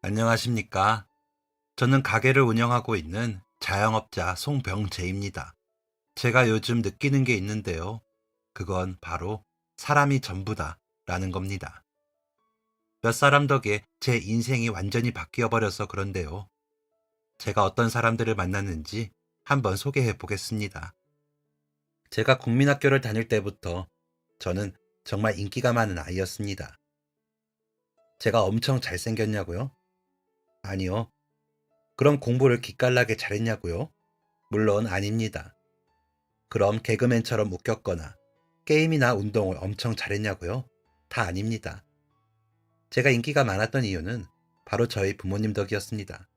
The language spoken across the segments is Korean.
안녕하십니까. 저는 가게를 운영하고 있는 자영업자 송병재입니다. 제가 요즘 느끼는 게 있는데요. 그건 바로 사람이 전부다 라는 겁니다. 몇 사람 덕에 제 인생이 완전히 바뀌어 버려서 그런데요. 제가 어떤 사람들을 만났는지 한번 소개해 보겠습니다. 제가 국민학교를 다닐 때부터 저는 정말 인기가 많은 아이였습니다. 제가 엄청 잘생겼냐고요? 아니요. 그럼 공부를 기깔나게 잘했냐고요? 물론 아닙니다. 그럼 개그맨처럼 웃겼거나 게임이나 운동을 엄청 잘했냐고요? 다 아닙니다. 제가 인기가 많았던 이유는 바로 저희 부모님 덕이었습니다.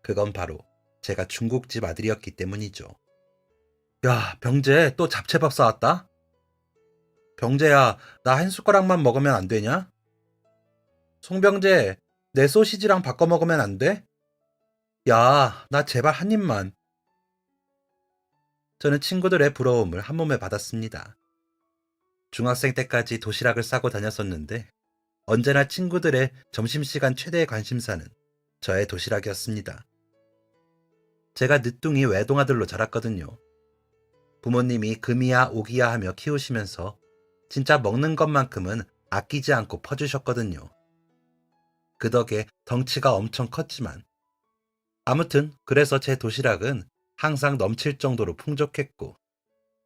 그건 바로 제가 중국집 아들이었기 때문이죠. 야, 병재 또 잡채밥 사왔다? 병재야, 나 한 숟가락만 먹으면 안 되냐? 송병재, 내 소시지랑 바꿔 먹으면 안 돼? 야, 나 제발 한 입만. 저는 친구들의 부러움을 한 몸에 받았습니다. 중학생 때까지 도시락을 싸고 다녔었는데 언제나 친구들의 점심시간 최대의 관심사는 저의 도시락이었습니다. 제가 늦둥이 외동아들로 자랐거든요. 부모님이 금이야 오기야 하며 키우시면서 진짜 먹는 것만큼은 아끼지 않고 퍼주셨거든요. 그 덕에 덩치가 엄청 컸지만 아무튼 그래서 제 도시락은 항상 넘칠 정도로 풍족했고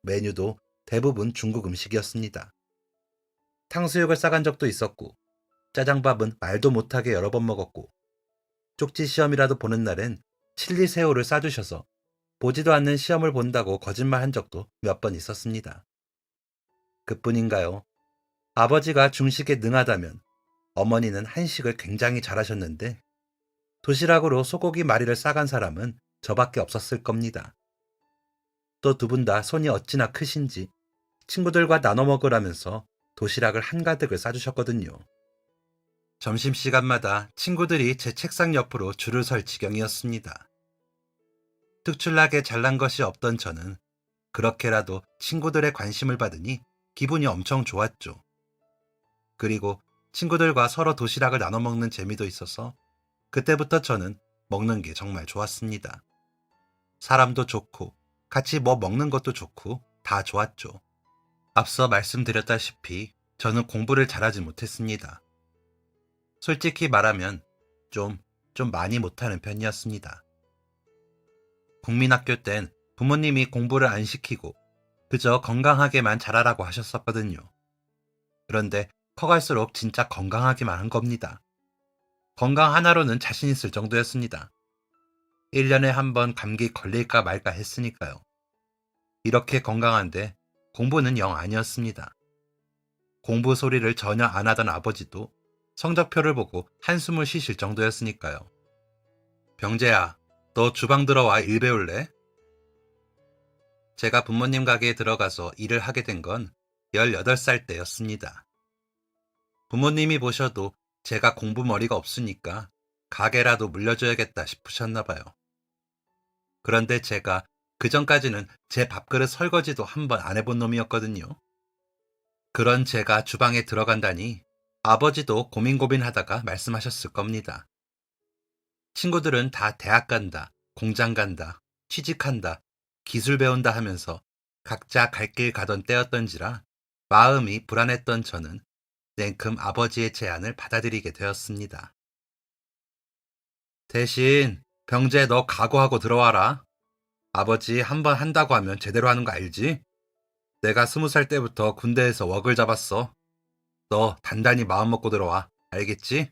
메뉴도 대부분 중국 음식이었습니다. 탕수육을 싸간 적도 있었고 짜장밥은 말도 못하게 여러 번 먹었고 쪽지 시험이라도 보는 날엔 칠리 새우를 싸주셔서 보지도 않는 시험을 본다고 거짓말한 적도 몇 번 있었습니다. 그뿐인가요? 아버지가 중식에 능하다면 어머니는 한식을 굉장히 잘하셨는데 도시락으로 소고기 마리를 싸간 사람은 저밖에 없었을 겁니다. 또 두 분 다 손이 어찌나 크신지 친구들과 나눠 먹으라면서 도시락을 한가득을 싸주셨거든요. 점심시간마다 친구들이 제 책상 옆으로 줄을 설 지경이었습니다. 특출나게 잘난 것이 없던 저는 그렇게라도 친구들의 관심을 받으니 기분이 엄청 좋았죠. 그리고 친구들과 서로 도시락을 나눠 먹는 재미도 있어서 그때부터 저는 먹는 게 정말 좋았습니다. 사람도 좋고 같이 뭐 먹는 것도 좋고 다 좋았죠. 앞서 말씀드렸다시피 저는 공부를 잘하지 못했습니다. 솔직히 말하면 좀, 좀 많이 못하는 편이었습니다. 국민학교 땐 부모님이 공부를 안 시키고 그저 건강하게만 자라라고 하셨었거든요. 그런데 커갈수록 진짜 건강하기만 한 겁니다. 건강 하나로는 자신 있을 정도였습니다. 1년에 한 번 감기 걸릴까 말까 했으니까요. 이렇게 건강한데 공부는 영 아니었습니다. 공부 소리를 전혀 안 하던 아버지도 성적표를 보고 한숨을 쉬실 정도였으니까요. 병재야, 너 주방 들어와 일 배울래? 제가 부모님 가게에 들어가서 일을 하게 된 건 18살 때였습니다. 부모님이 보셔도 제가 공부머리가 없으니까 가게라도 물려줘야겠다 싶으셨나 봐요. 그런데 제가 그전까지는 제 밥그릇 설거지도 한 번 안 해본 놈이었거든요. 그런 제가 주방에 들어간다니 아버지도 고민하다가 말씀하셨을 겁니다. 친구들은 다 대학 간다, 공장 간다, 취직한다, 기술 배운다 하면서 각자 갈 길 가던 때였던지라 마음이 불안했던 저는 냉큼 아버지의 제안을 받아들이게 되었습니다. 대신 병재 너 각오하고 들어와라. 아버지 한 번 한다고 하면 제대로 하는 거 알지? 내가 20살 때부터 군대에서 웍을 잡았어. 너 단단히 마음 먹고 들어와. 알겠지?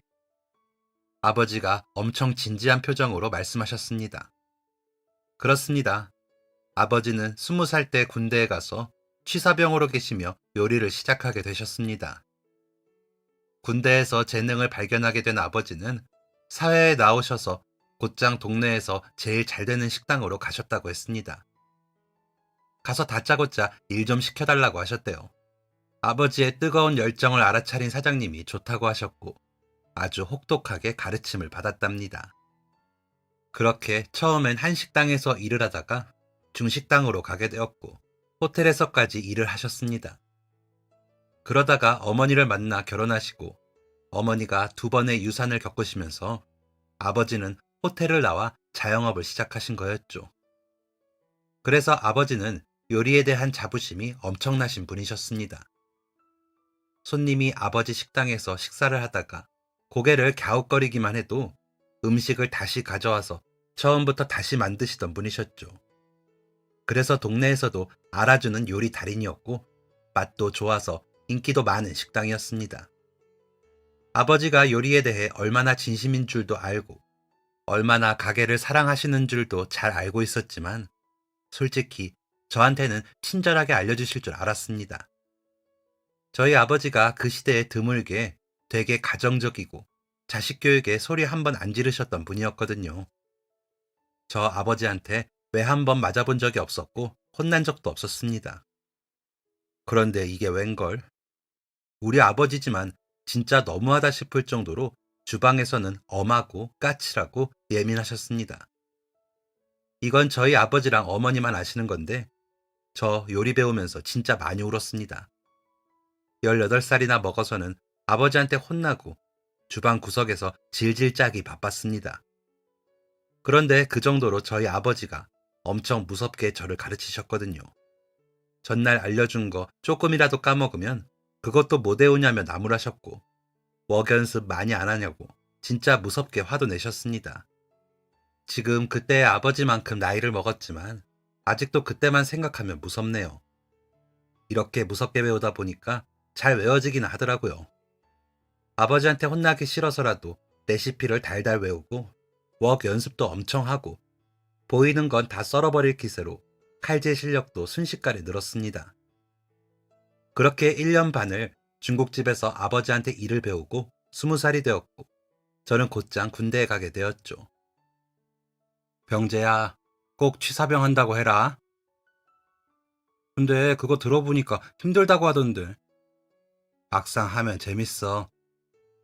아버지가 엄청 진지한 표정으로 말씀하셨습니다. 그렇습니다. 아버지는 20살 때 군대에 가서 취사병으로 계시며 요리를 시작하게 되셨습니다. 군대에서 재능을 발견하게 된 아버지는 사회에 나오셔서 곧장 동네에서 제일 잘 되는 식당으로 가셨다고 했습니다. 가서 다짜고짜 일 좀 시켜달라고 하셨대요. 아버지의 뜨거운 열정을 알아차린 사장님이 좋다고 하셨고 아주 혹독하게 가르침을 받았답니다. 그렇게 처음엔 한식당에서 일을 하다가 중식당으로 가게 되었고 호텔에서까지 일을 하셨습니다. 그러다가 어머니를 만나 결혼하시고 어머니가 2번의 유산을 겪으시면서 아버지는 호텔을 나와 자영업을 시작하신 거였죠. 그래서 아버지는 요리에 대한 자부심이 엄청나신 분이셨습니다. 손님이 아버지 식당에서 식사를 하다가 고개를 갸웃거리기만 해도 음식을 다시 가져와서 처음부터 다시 만드시던 분이셨죠. 그래서 동네에서도 알아주는 요리 달인이었고 맛도 좋아서 인기도 많은 식당이었습니다. 아버지가 요리에 대해 얼마나 진심인 줄도 알고 얼마나 가게를 사랑하시는 줄도 잘 알고 있었지만 솔직히 저한테는 친절하게 알려주실 줄 알았습니다. 저희 아버지가 그 시대에 드물게 되게 가정적이고 자식 교육에 소리 한 번 안 지르셨던 분이었거든요. 저 아버지한테 왜 한 번 맞아본 적이 없었고 혼난 적도 없었습니다. 그런데 이게 웬걸? 우리 아버지지만 진짜 너무하다 싶을 정도로 주방에서는 엄하고 까칠하고 예민하셨습니다. 이건 저희 아버지랑 어머니만 아시는 건데 저 요리 배우면서 진짜 많이 울었습니다. 18살이나 먹어서는 아버지한테 혼나고 주방 구석에서 질질 짜기 바빴습니다. 그런데 그 정도로 저희 아버지가 엄청 무섭게 저를 가르치셨거든요. 전날 알려준 거 조금이라도 까먹으면 그것도 못 외우냐며 나무라셨고 웍 연습 많이 안 하냐고 진짜 무섭게 화도 내셨습니다. 지금 그때의 아버지만큼 나이를 먹었지만 아직도 그때만 생각하면 무섭네요. 이렇게 무섭게 배우다 보니까 잘 외워지긴 하더라고요. 아버지한테 혼나기 싫어서라도 레시피를 달달 외우고 웍 연습도 엄청 하고 보이는 건 다 썰어버릴 기세로 칼질 실력도 순식간에 늘었습니다. 그렇게 1년 반을 중국집에서 아버지한테 일을 배우고 20살이 되었고 저는 곧장 군대에 가게 되었죠. 병재야, 꼭 취사병 한다고 해라. 근데 그거 들어보니까 힘들다고 하던데. 막상 하면 재밌어.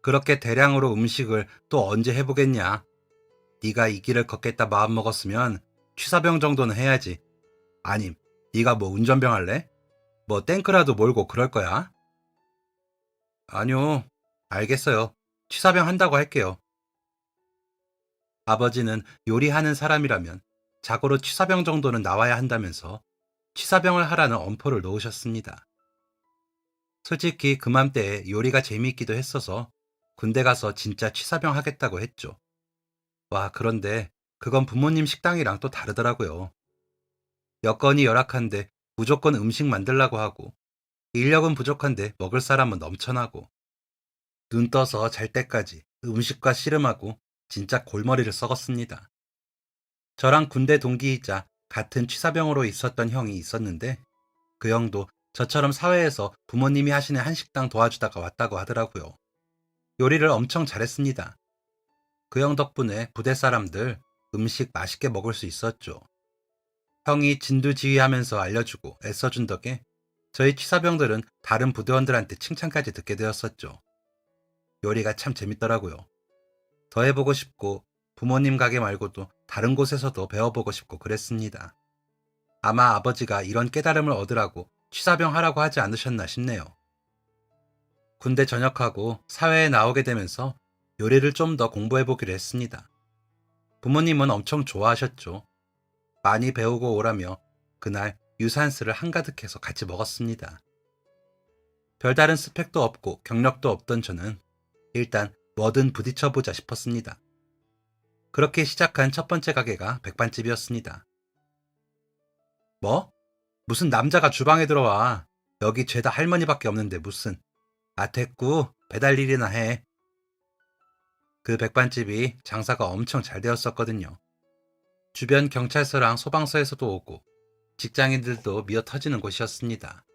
그렇게 대량으로 음식을 또 언제 해보겠냐. 네가 이 길을 걷겠다 마음먹었으면 취사병 정도는 해야지. 아님, 네가 뭐 운전병 할래? 뭐 탱크라도 몰고 그럴 거야? 아니요, 알겠어요. 취사병 한다고 할게요. 아버지는 요리하는 사람이라면 자고로 취사병 정도는 나와야 한다면서 취사병을 하라는 엄포를 놓으셨습니다. 솔직히 그맘때에 요리가 재미있기도 했어서 군대 가서 진짜 취사병 하겠다고 했죠. 와, 그런데 그건 부모님 식당이랑 또 다르더라고요. 여건이 열악한데 무조건 음식 만들라고 하고 인력은 부족한데 먹을 사람은 넘쳐나고 눈 떠서 잘 때까지 음식과 씨름하고 진짜 골머리를 썩었습니다. 저랑 군대 동기이자 같은 취사병으로 있었던 형이 있었는데 그 형도 저처럼 사회에서 부모님이 하시는 한식당 도와주다가 왔다고 하더라고요. 요리를 엄청 잘했습니다. 그 형 덕분에 부대 사람들 음식 맛있게 먹을 수 있었죠. 형이 진두지휘하면서 알려주고 애써준 덕에 저희 취사병들은 다른 부대원들한테 칭찬까지 듣게 되었었죠. 요리가 참 재밌더라고요. 더 해보고 싶고 부모님 가게 말고도 다른 곳에서도 배워보고 싶고 그랬습니다. 아마 아버지가 이런 깨달음을 얻으라고 취사병 하라고 하지 않으셨나 싶네요. 군대 전역하고 사회에 나오게 되면서 요리를 좀 더 공부해보기로 했습니다. 부모님은 엄청 좋아하셨죠. 많이 배우고 오라며 그날 유산슬을 한가득해서 같이 먹었습니다. 별다른 스펙도 없고 경력도 없던 저는 일단 뭐든 부딪혀보자 싶었습니다. 그렇게 시작한 첫 번째 가게가 백반집이었습니다. 뭐? 무슨 남자가 주방에 들어와. 여기 죄다 할머니밖에 없는데 무슨. 아, 됐고 배달 일이나 해. 그 백반집이 장사가 엄청 잘 되었었거든요. 주변 경찰서랑 소방서에서도 오고 직장인들도 미어 터지는 곳이었습니다.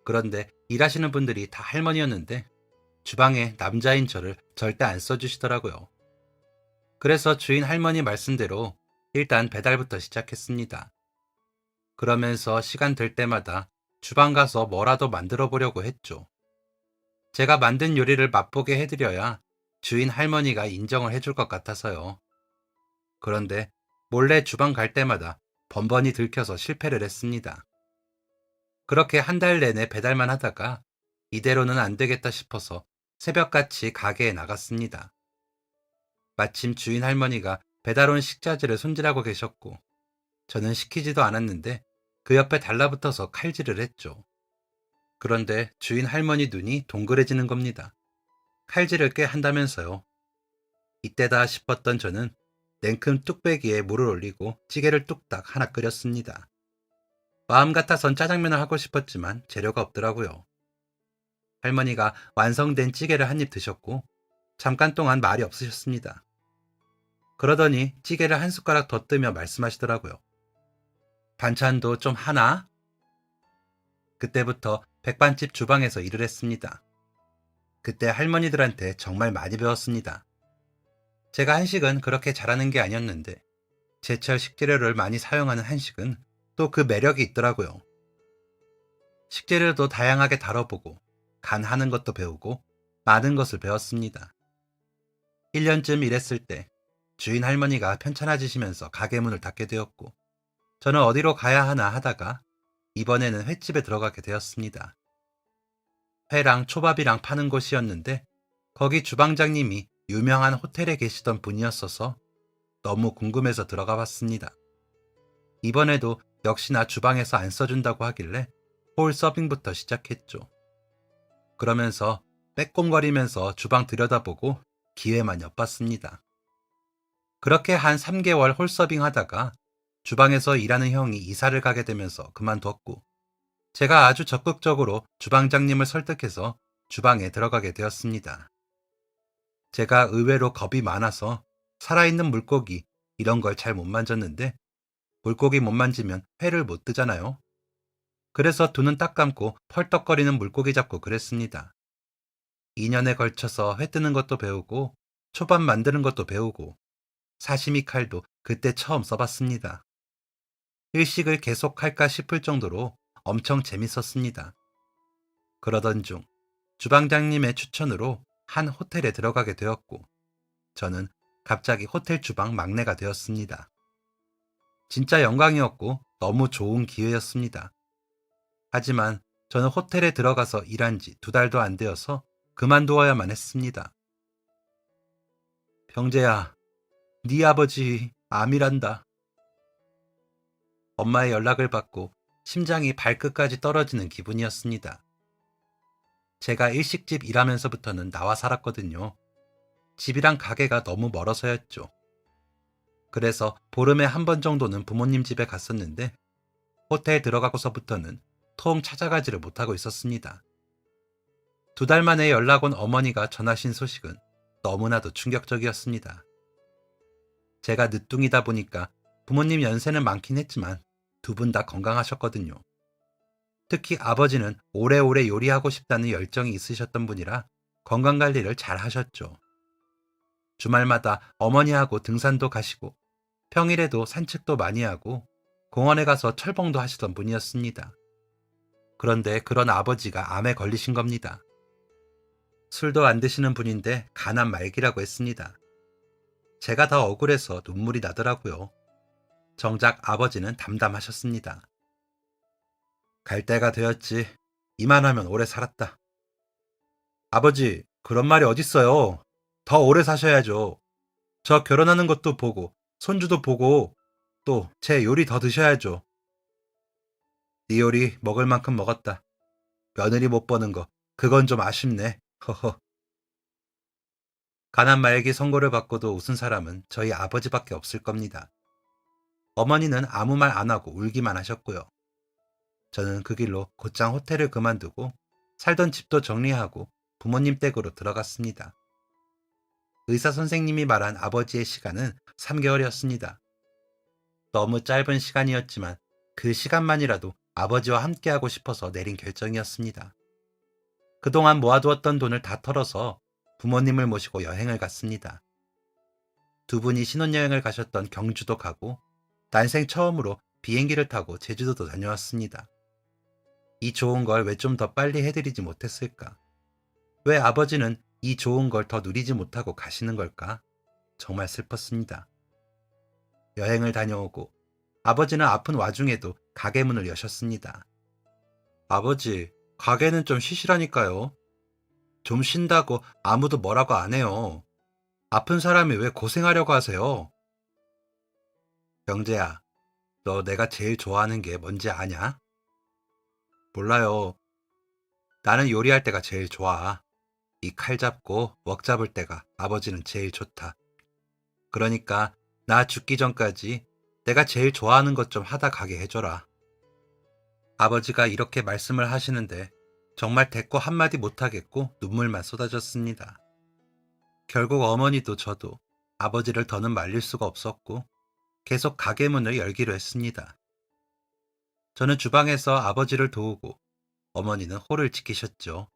그런데 일하시는 분들이 다 할머니였는데 주방에 남자인 저를 절대 안 써주시더라고요. 그래서 주인 할머니 말씀대로 일단 배달부터 시작했습니다. 그러면서 시간 될 때마다 주방 가서 뭐라도 만들어 보려고 했죠. 제가 만든 요리를 맛보게 해드려야 주인 할머니가 인정을 해줄 것 같아서요. 그런데 몰래 주방 갈 때마다 번번이 들켜서 실패를 했습니다. 그렇게 한 달 내내 배달만 하다가 이대로는 안 되겠다 싶어서 새벽같이 가게에 나갔습니다. 마침 주인 할머니가 배달 온 식자재를 손질하고 계셨고 저는 시키지도 않았는데 그 옆에 달라붙어서 칼질을 했죠. 그런데 주인 할머니 눈이 동그래지는 겁니다. 칼질을 꽤 한다면서요. 이때다 싶었던 저는 냉큼 뚝배기에 물을 올리고 찌개를 뚝딱 하나 끓였습니다. 마음 같아선 짜장면을 하고 싶었지만 재료가 없더라고요. 할머니가 완성된 찌개를 한 입 드셨고 잠깐 동안 말이 없으셨습니다. 그러더니 찌개를 한 숟가락 더 뜨며 말씀하시더라고요. 반찬도 좀 하나? 그때부터 백반집 주방에서 일을 했습니다. 그때 할머니들한테 정말 많이 배웠습니다. 제가 한식은 그렇게 잘하는 게 아니었는데 제철 식재료를 많이 사용하는 한식은 또 그 매력이 있더라고요. 식재료도 다양하게 다뤄보고 간하는 것도 배우고 많은 것을 배웠습니다. 1년쯤 일했을 때 주인 할머니가 편찮아지시면서 가게 문을 닫게 되었고 저는 어디로 가야 하나 하다가 이번에는 횟집에 들어가게 되었습니다. 회랑 초밥이랑 파는 곳이었는데 거기 주방장님이 유명한 호텔에 계시던 분이었어서 너무 궁금해서 들어가 봤습니다. 이번에도 역시나 주방에서 안 써준다고 하길래 홀 서빙부터 시작했죠. 그러면서 빼꼼거리면서 주방 들여다보고 기회만 엿봤습니다. 그렇게 한 3개월 홀 서빙 하다가 주방에서 일하는 형이 이사를 가게 되면서 그만뒀고 제가 아주 적극적으로 주방장님을 설득해서 주방에 들어가게 되었습니다. 제가 의외로 겁이 많아서 살아있는 물고기 이런 걸 잘 못 만졌는데 물고기 못 만지면 회를 못 뜨잖아요. 그래서 두 눈 딱 감고 펄떡거리는 물고기 잡고 그랬습니다. 2년에 걸쳐서 회 뜨는 것도 배우고 초밥 만드는 것도 배우고 사시미 칼도 그때 처음 써봤습니다. 일식을 계속 할까 싶을 정도로 엄청 재밌었습니다. 그러던 중 주방장님의 추천으로 한 호텔에 들어가게 되었고 저는 갑자기 호텔 주방 막내가 되었습니다. 진짜 영광이었고 너무 좋은 기회였습니다. 하지만 저는 호텔에 들어가서 일한 지 2달도 안 되어서 그만두어야만 했습니다. 병재야, 네 아버지 암이란다. 엄마의 연락을 받고 심장이 발끝까지 떨어지는 기분이었습니다. 제가 일식집 일하면서부터는 나와 살았거든요. 집이랑 가게가 너무 멀어서였죠. 그래서 보름에 한 번 정도는 부모님 집에 갔었는데 호텔 들어가고서부터는 통 찾아가지를 못하고 있었습니다. 2달 만에 연락 온 어머니가 전하신 소식은 너무나도 충격적이었습니다. 제가 늦둥이다 보니까 부모님 연세는 많긴 했지만 2분 다 건강하셨거든요. 특히 아버지는 오래오래 요리하고 싶다는 열정이 있으셨던 분이라 건강관리를 잘 하셨죠. 주말마다 어머니하고 등산도 가시고 평일에도 산책도 많이 하고 공원에 가서 철봉도 하시던 분이었습니다. 그런데 그런 아버지가 암에 걸리신 겁니다. 술도 안 드시는 분인데 간암 말기라고 했습니다. 제가 더 억울해서 눈물이 나더라고요. 정작 아버지는 담담하셨습니다. 갈 때가 되었지. 이만하면 오래 살았다. 아버지, 그런 말이 어딨어요. 더 오래 사셔야죠. 저 결혼하는 것도 보고 손주도 보고 또 제 요리 더 드셔야죠. 네 요리 먹을 만큼 먹었다. 며느리 못 버는 거 그건 좀 아쉽네. 허허. 가난 말기 선고를 받고도 웃은 사람은 저희 아버지밖에 없을 겁니다. 어머니는 아무 말 안 하고 울기만 하셨고요. 저는 그 길로 곧장 호텔을 그만두고 살던 집도 정리하고 부모님 댁으로 들어갔습니다. 의사 선생님이 말한 아버지의 시간은 3개월이었습니다. 너무 짧은 시간이었지만 그 시간만이라도 아버지와 함께하고 싶어서 내린 결정이었습니다. 그동안 모아두었던 돈을 다 털어서 부모님을 모시고 여행을 갔습니다. 2분이 신혼여행을 가셨던 경주도 가고 난생 처음으로 비행기를 타고 제주도도 다녀왔습니다. 이 좋은 걸 왜 좀 더 빨리 해드리지 못했을까? 왜 아버지는 이 좋은 걸 더 누리지 못하고 가시는 걸까? 정말 슬펐습니다. 여행을 다녀오고 아버지는 아픈 와중에도 가게 문을 여셨습니다. 아버지, 가게는 좀 쉬시라니까요. 좀 쉰다고 아무도 뭐라고 안 해요. 아픈 사람이 왜 고생하려고 하세요? 경재야, 너 내가 제일 좋아하는 게 뭔지 아냐? 몰라요. 나는 요리할 때가 제일 좋아. 이 칼 잡고 웍 잡을 때가 아버지는 제일 좋다. 그러니까 나 죽기 전까지 내가 제일 좋아하는 것 좀 하다 가게 해줘라. 아버지가 이렇게 말씀을 하시는데 정말 대꾸 한마디 못하겠고 눈물만 쏟아졌습니다. 결국 어머니도 저도 아버지를 더는 말릴 수가 없었고 계속 가게 문을 열기로 했습니다. 저는 주방에서 아버지를 도우고 어머니는 홀을 지키셨죠.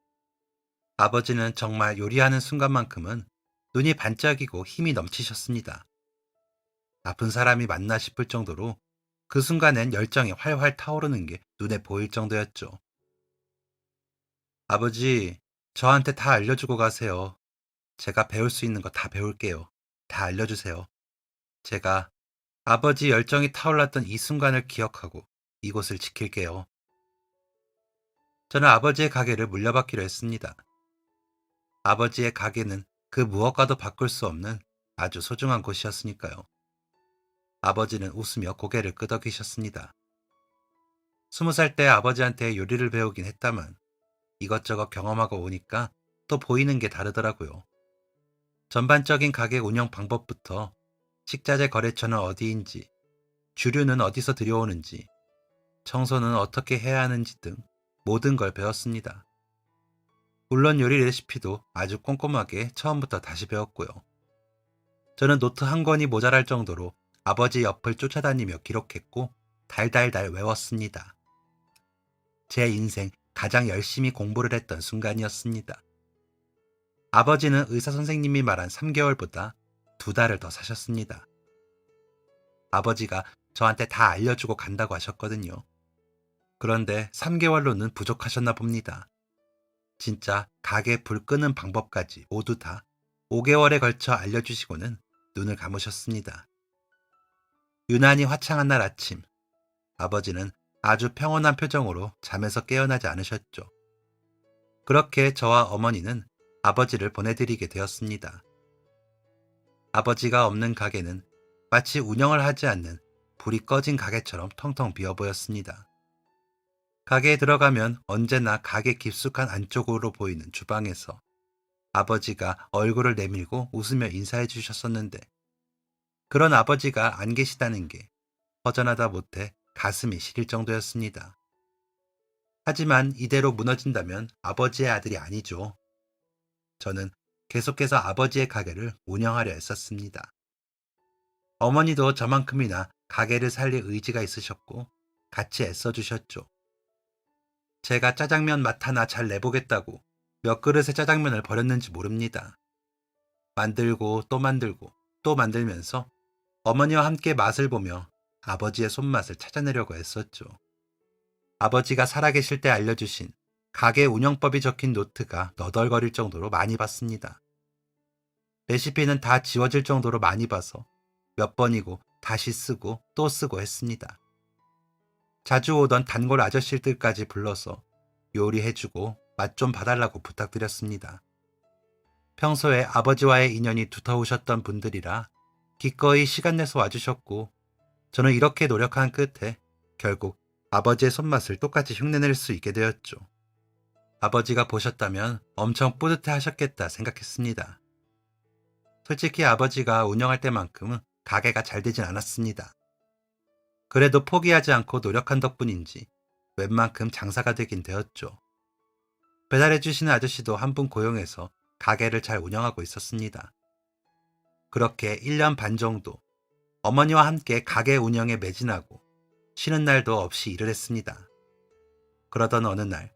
아버지는 정말 요리하는 순간만큼은 눈이 반짝이고 힘이 넘치셨습니다. 나쁜 사람이 맞나 싶을 정도로 그 순간엔 열정이 활활 타오르는 게 눈에 보일 정도였죠. 아버지, 저한테 다 알려주고 가세요. 제가 배울 수 있는 거 다 배울게요. 다 알려주세요. 제가 아버지 열정이 타올랐던 이 순간을 기억하고 이곳을 지킬게요. 저는 아버지의 가게를 물려받기로 했습니다. 아버지의 가게는 그 무엇과도 바꿀 수 없는 아주 소중한 곳이었으니까요. 아버지는 웃으며 고개를 끄덕이셨습니다. 20살 때 아버지한테 요리를 배우긴 했다만 이것저것 경험하고 오니까 또 보이는 게 다르더라고요. 전반적인 가게 운영 방법부터 식자재 거래처는 어디인지, 주류는 어디서 들여오는지, 청소는 어떻게 해야 하는지 등 모든 걸 배웠습니다. 물론 요리 레시피도 아주 꼼꼼하게 처음부터 다시 배웠고요. 저는 노트 한 권이 모자랄 정도로 아버지 옆을 쫓아다니며 기록했고 달달달 외웠습니다. 제 인생 가장 열심히 공부를 했던 순간이었습니다. 아버지는 의사 선생님이 말한 3개월보다 2달을 더 사셨습니다. 아버지가 저한테 다 알려주고 간다고 하셨거든요. 그런데 3개월로는 부족하셨나 봅니다. 진짜 가게 불 끄는 방법까지 모두 다 5개월에 걸쳐 알려주시고는 눈을 감으셨습니다. 유난히 화창한 날 아침, 아버지는 아주 평온한 표정으로 잠에서 깨어나지 않으셨죠. 그렇게 저와 어머니는 아버지를 보내드리게 되었습니다. 아버지가 없는 가게는 마치 운영을 하지 않는 불이 꺼진 가게처럼 텅텅 비어 보였습니다. 가게에 들어가면 언제나 가게 깊숙한 안쪽으로 보이는 주방에서 아버지가 얼굴을 내밀고 웃으며 인사해 주셨었는데 그런 아버지가 안 계시다는 게 허전하다 못해 가슴이 시릴 정도였습니다. 하지만 이대로 무너진다면 아버지의 아들이 아니죠. 저는 계속해서 아버지의 가게를 운영하려 했었습니다. 어머니도 저만큼이나 가게를 살릴 의지가 있으셨고 같이 애써주셨죠. 제가 짜장면 맛 하나 잘 내보겠다고 몇 그릇의 짜장면을 버렸는지 모릅니다. 만들고 또 만들면서 어머니와 함께 맛을 보며 아버지의 손맛을 찾아내려고 했었죠. 아버지가 살아계실 때 알려주신 가게 운영법이 적힌 노트가 너덜거릴 정도로 많이 봤습니다. 레시피는 다 지워질 정도로 많이 봐서 몇 번이고 다시 쓰고 또 쓰고 했습니다. 자주 오던 단골 아저씨들까지 불러서 요리해주고 맛 좀 봐달라고 부탁드렸습니다. 평소에 아버지와의 인연이 두터우셨던 분들이라 기꺼이 시간 내서 와주셨고 저는 이렇게 노력한 끝에 결국 아버지의 손맛을 똑같이 흉내낼 수 있게 되었죠. 아버지가 보셨다면 엄청 뿌듯해 하셨겠다 생각했습니다. 솔직히 아버지가 운영할 때만큼은 가게가 잘 되진 않았습니다. 그래도 포기하지 않고 노력한 덕분인지 웬만큼 장사가 되긴 되었죠. 배달해주시는 아저씨도 한 분 고용해서 가게를 잘 운영하고 있었습니다. 그렇게 1년 반 정도 어머니와 함께 가게 운영에 매진하고 쉬는 날도 없이 일을 했습니다. 그러던 어느 날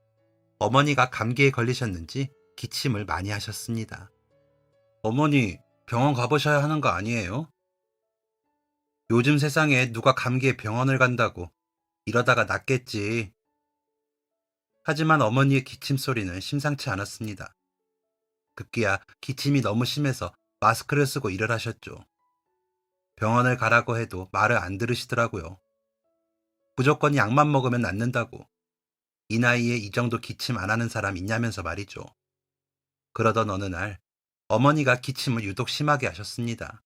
어머니가 감기에 걸리셨는지 기침을 많이 하셨습니다. 어머니, 병원 가보셔야 하는 거 아니에요? 요즘 세상에 누가 감기에 병원을 간다고. 이러다가 낫겠지. 하지만 어머니의 기침 소리는 심상치 않았습니다. 급기야 기침이 너무 심해서 마스크를 쓰고 일을 하셨죠. 병원을 가라고 해도 말을 안 들으시더라고요. 무조건 약만 먹으면 낫는다고. 이 나이에 이 정도 기침 안 하는 사람 있냐면서 말이죠. 그러던 어느 날 어머니가 기침을 유독 심하게 하셨습니다.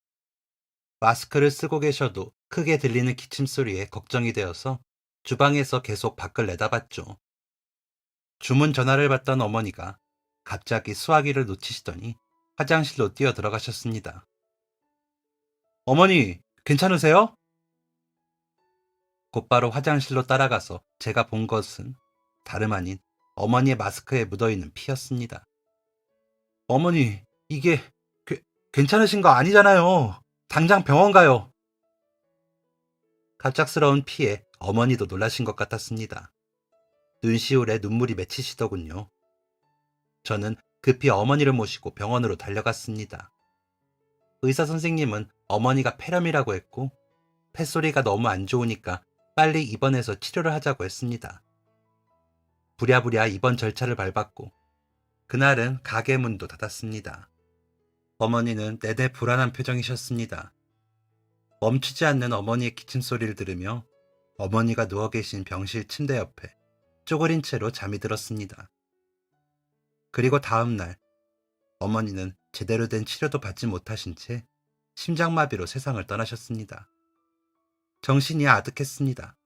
마스크를 쓰고 계셔도 크게 들리는 기침 소리에 걱정이 되어서 주방에서 계속 밖을 내다봤죠. 주문 전화를 받던 어머니가 갑자기 수화기를 놓치시더니 화장실로 뛰어 들어가셨습니다. 어머니, 괜찮으세요? 곧바로 화장실로 따라가서 제가 본 것은 다름 아닌 어머니의 마스크에 묻어있는 피였습니다. 어머니, 이게 괜찮으신 거 아니잖아요. 당장 병원 가요. 갑작스러운 피에 어머니도 놀라신 것 같았습니다. 눈시울에 눈물이 맺히시더군요. 저는 급히 어머니를 모시고 병원으로 달려갔습니다. 의사 선생님은 어머니가 폐렴이라고 했고 폐소리가 너무 안 좋으니까 빨리 입원해서 치료를 하자고 했습니다. 부랴부랴 입원 절차를 밟았고 그날은 가게 문도 닫았습니다. 어머니는 내내 불안한 표정이셨습니다. 멈추지 않는 어머니의 기침 소리를 들으며 어머니가 누워 계신 병실 침대 옆에 쪼그린 채로 잠이 들었습니다. 그리고 다음 날 어머니는 제대로 된 치료도 받지 못하신 채 심장마비로 세상을 떠나셨습니다. 정신이 아득했습니다.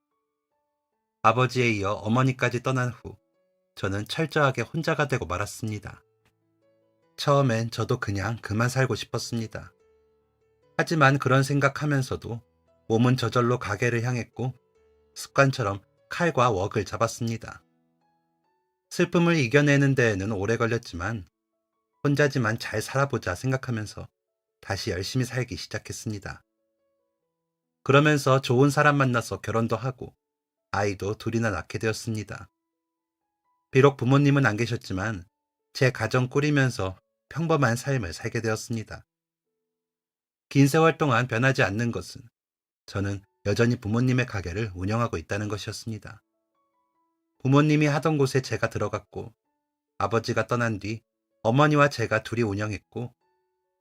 아버지에 이어 어머니까지 떠난 후 저는 철저하게 혼자가 되고 말았습니다. 처음엔 저도 그냥 그만 살고 싶었습니다. 하지만 그런 생각하면서도 몸은 저절로 가게를 향했고 습관처럼 칼과 웍을 잡았습니다. 슬픔을 이겨내는 데에는 오래 걸렸지만 혼자지만 잘 살아보자 생각하면서 다시 열심히 살기 시작했습니다. 그러면서 좋은 사람 만나서 결혼도 하고 아이도 둘이나 낳게 되었습니다. 비록 부모님은 안 계셨지만 제 가정 꾸리면서 평범한 삶을 살게 되었습니다. 긴 세월 동안 변하지 않는 것은 저는 여전히 부모님의 가게를 운영하고 있다는 것이었습니다. 부모님이 하던 곳에 제가 들어갔고 아버지가 떠난 뒤 어머니와 제가 둘이 운영했고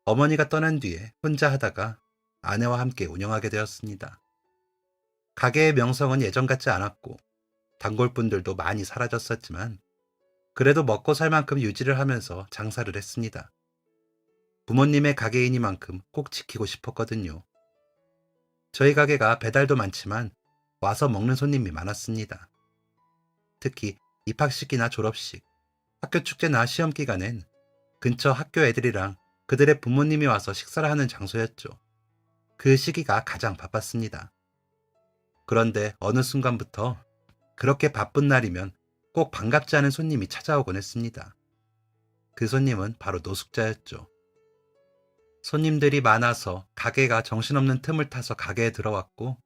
어머니가 떠난 뒤에 혼자 하다가 아내와 함께 운영하게 되었습니다. 가게의 명성은 예전 같지 않았고 단골분들도 많이 사라졌었지만 그래도 먹고 살 만큼 유지를 하면서 장사를 했습니다. 부모님의 가게이니만큼 꼭 지키고 싶었거든요. 저희 가게가 배달도 많지만 와서 먹는 손님이 많았습니다. 특히 입학식이나 졸업식, 학교 축제나 시험 기간엔 근처 학교 애들이랑 그들의 부모님이 와서 식사를 하는 장소였죠. 그 시기가 가장 바빴습니다. 그런데 어느 순간부터 그렇게 바쁜 날이면 꼭 반갑지 않은 손님이 찾아오곤 했습니다. 그 손님은 바로 노숙자였죠. 손님들이 많아서 가게가 정신없는 틈을 타서 가게에 들어왔고